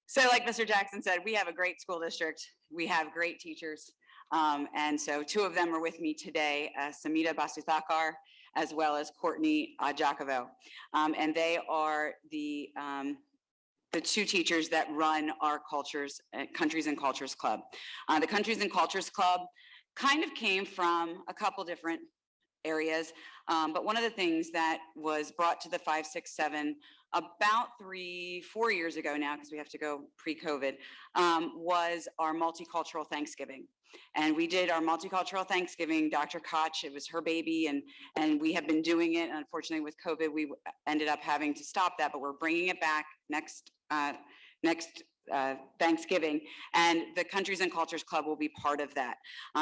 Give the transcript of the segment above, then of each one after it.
So like Mr. Jackson said, we have a great school district. We have great teachers. And so two of them are with me today, Samita Basuthakar, as well as Courtney Jacovo. And they are the two teachers that run our Countries and Cultures Club. The Countries and Cultures Club kind of came from a couple different areas, but one of the things that was brought to the 567 about 3-4 years ago now, because we have to go pre-COVID, was our multicultural Thanksgiving. And we did our multicultural Thanksgiving. Dr. Koch, it was her baby, and we have been doing it. And unfortunately, with COVID, we ended up having to stop that, but we're bringing it back next Thanksgiving, and the Countries and Cultures Club will be part of that.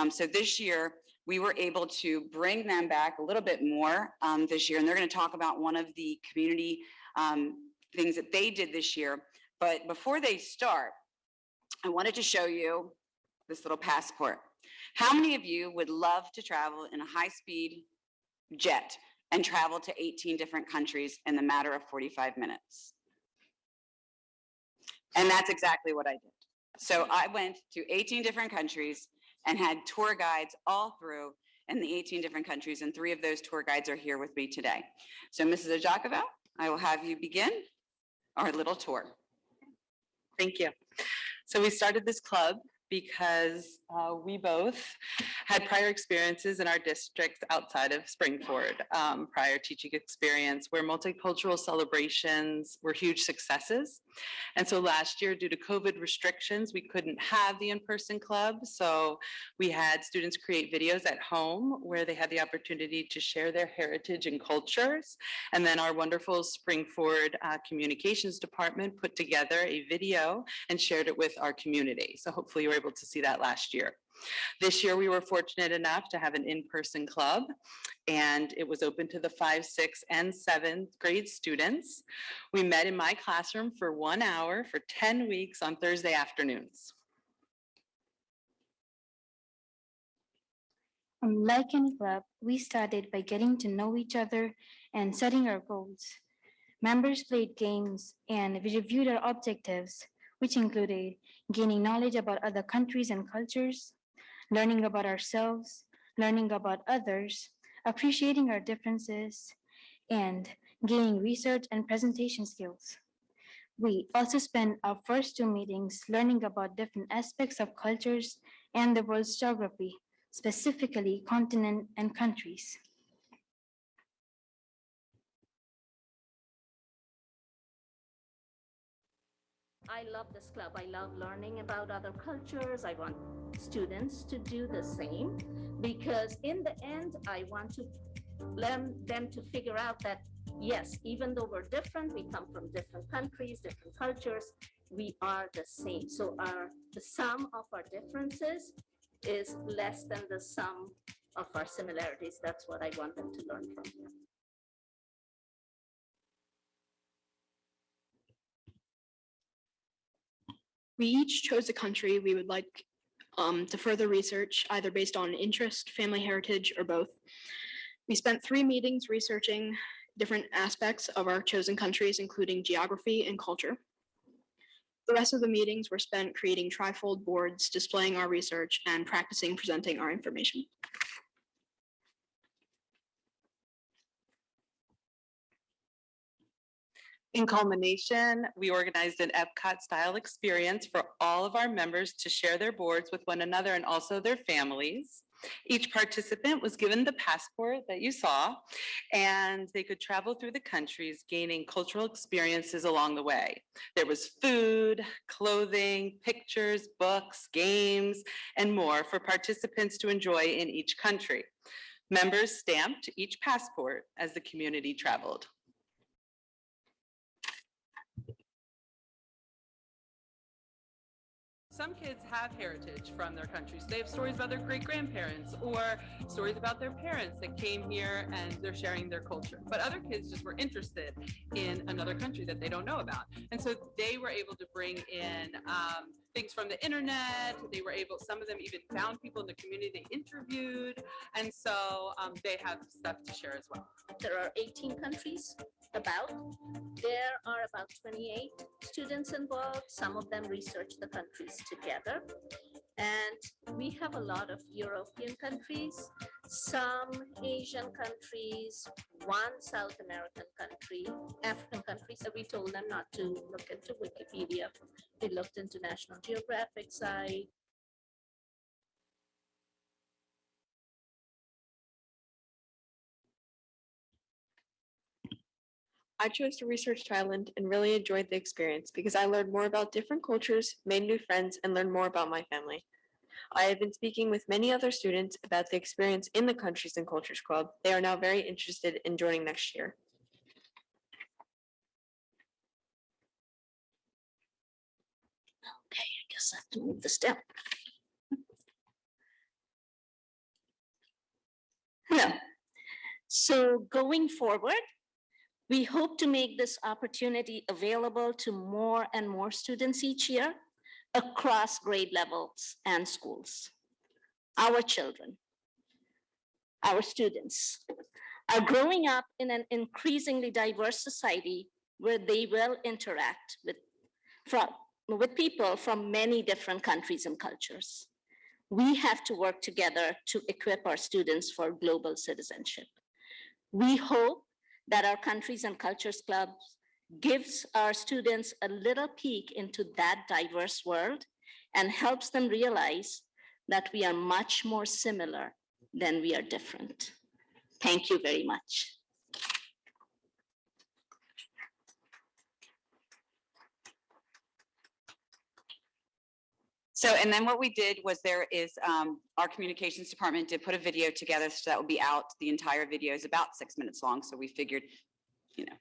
So this year, we were able to bring them back a little bit more this year, and they're going to talk about one of the community things that they did this year. But before they start, I wanted to show you this little passport. How many of you would love to travel in a high-speed jet and travel to 18 different countries in the matter of 45 minutes? And that's exactly what I did. So I went to 18 different countries and had tour guides all through in the 18 different countries, and 3 of those tour guides are here with me today. So Mrs. Jacovo, I will have you begin our little tour. Thank you. So we started this club because we both had prior experiences in our district outside of Springford, prior teaching experience where multicultural celebrations were huge successes. And so last year, due to COVID restrictions, we couldn't have the in-person club. So we had students create videos at home where they had the opportunity to share their heritage and cultures. And then our wonderful Springford communications department put together a video and shared it with our community. So hopefully you were able to see that last year. This year, we were fortunate enough to have an in-person club, and it was open to the 5th, 6th, and 7th grade students. We met in my classroom for 1 hour for 10 weeks on Thursday afternoons. Like any club, we started by getting to know each other and setting our goals. Members played games, and we reviewed our objectives, which included gaining knowledge about other countries and cultures, learning about ourselves, learning about others, appreciating our differences, and gaining research and presentation skills. We also spent our first 2 meetings learning about different aspects of cultures and the world's geography, specifically continent and countries. I love this club. I love learning about other cultures. I want students to do the same because in the end, I want to learn them to figure out that, yes, even though we're different, we come from different countries, different cultures, we are the same. So the sum of our differences is less than the sum of our similarities. That's what I want them to learn from. We each chose a country we would like to further research, either based on interest, family heritage, or both. We spent 3 meetings researching different aspects of our chosen countries, including geography and culture. The rest of the meetings were spent creating trifold boards, displaying our research, and practicing presenting our information. In culmination, we organized an Epcot-style experience for all of our members to share their boards with one another and also their families. Each participant was given the passport that you saw, and they could travel through the countries, gaining cultural experiences along the way. There was food, clothing, pictures, books, games, and more for participants to enjoy in each country. Members stamped each passport as the community traveled. Some kids have heritage from their countries. They have stories about their great-grandparents or stories about their parents that came here and they're sharing their culture. But other kids just were interested in another country that they don't know about. And so they were able to bring in things from the internet. They were able, some of them even found people in the community they interviewed. And so they have stuff to share as well. There are 18 countries about. There are about 28 students involved. Some of them research the countries together. And we have a lot of European countries, some Asian countries, one South American country, African countries. So we told them not to look into Wikipedia. We looked into National Geographic site. I chose to research Thailand and really enjoyed the experience because I learned more about different cultures, made new friends, and learned more about my family. I have been speaking with many other students about the experience in the Countries and Cultures Club. They are now very interested in joining next year. Okay, I guess I have to move this down. Hello. So going forward, we hope to make this opportunity available to more and more students each year across grade levels and schools. Our children, our students are growing up in an increasingly diverse society where they will interact with people from many different countries and cultures. We have to work together to equip our students for global citizenship. We hope that our Countries and Cultures Club gives our students a little peek into that diverse world and helps them realize that we are much more similar than we are different. Thank you very much. So, and then what we did was our communications department did put a video together, so that will be out. The entire video is about 6 minutes long. So we figured,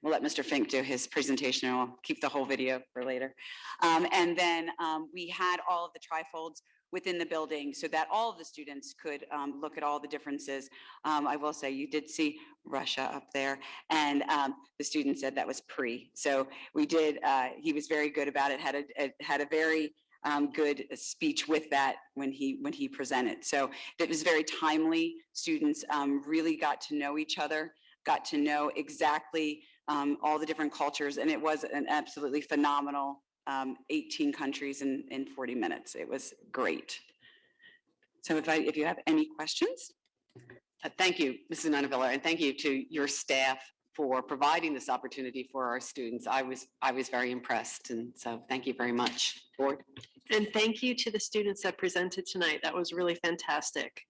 we'll let Mr. Fink do his presentation and we'll keep the whole video for later. And then we had all of the trifolds within the building so that all of the students could look at all the differences. I will say you did see Russia up there, and the student said that was pre. So we did, he was very good about it, had a very good speech with that when he presented. So it was very timely. Students really got to know each other, got to know exactly all the different cultures, and it was an absolutely phenomenal 18 countries in 40 minutes. It was great. So if you have any questions. Thank you, Mrs. Nunavilla, and thank you to your staff for providing this opportunity for our students. I was very impressed, and so thank you very much. Board. And thank you to the students that presented tonight. That was really fantastic.